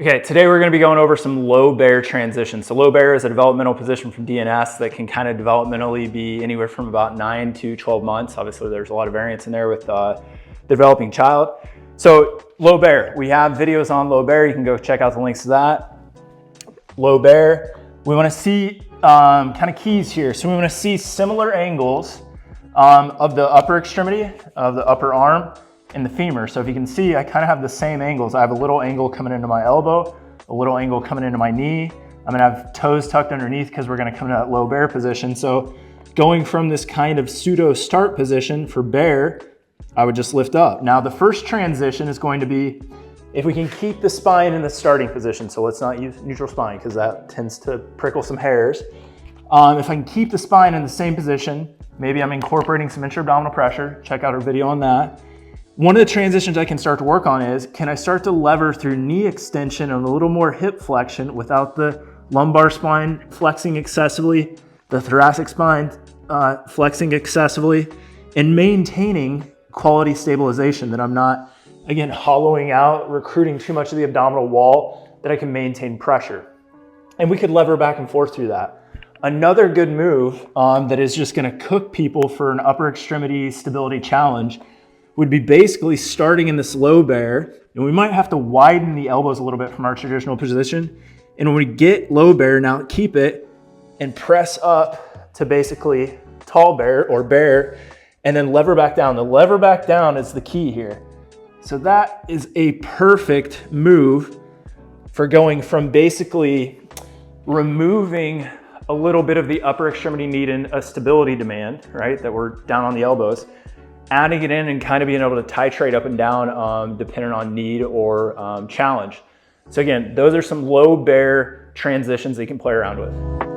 Okay, today we're going to be going over some low bear transitions. So low bear is a developmental position from DNS that can kind of developmentally be anywhere from about 9 to 12 months. Obviously there's a lot of variance in there with the developing child. So low bear, we have videos on low bear. You can go check out the links to that. Low bear, we want to see kind of keys here. So we want to see similar angles of the upper extremity, of the upper arm, and the femur. So if you can see, I kind of have the same angles. I have a little angle coming into my elbow, a little angle coming into my knee. I'm gonna have toes tucked underneath because we're gonna come to that low bear position. So going from this kind of pseudo start position for bear, I would just lift up. Now the first transition is going to be, if we can keep the spine in the starting position. So let's not use neutral spine because that tends to prickle some hairs. If I can keep the spine in the same position, maybe I'm incorporating some intra-abdominal pressure. Check out our video on that. One of the transitions I can start to work on is, can I start to lever through knee extension and a little more hip flexion without the lumbar spine flexing excessively, the thoracic spine flexing excessively, and maintaining quality stabilization, that I'm not, again, hollowing out, recruiting too much of the abdominal wall, that I can maintain pressure. And we could lever back and forth through that. Another good move that is just gonna cook people for an upper extremity stability challenge would be basically starting in this low bear, and we might have to widen the elbows a little bit from our traditional position. And when we get low bear, now keep it and press up to basically tall bear or bear, and then lever back down. The lever back down is the key here. So that is a perfect move for going from basically removing a little bit of the upper extremity need and a stability demand, right? That we're down on the elbows, adding it in and kind of being able to titrate up and down depending on need or challenge. So again, those are some low bear transitions that you can play around with.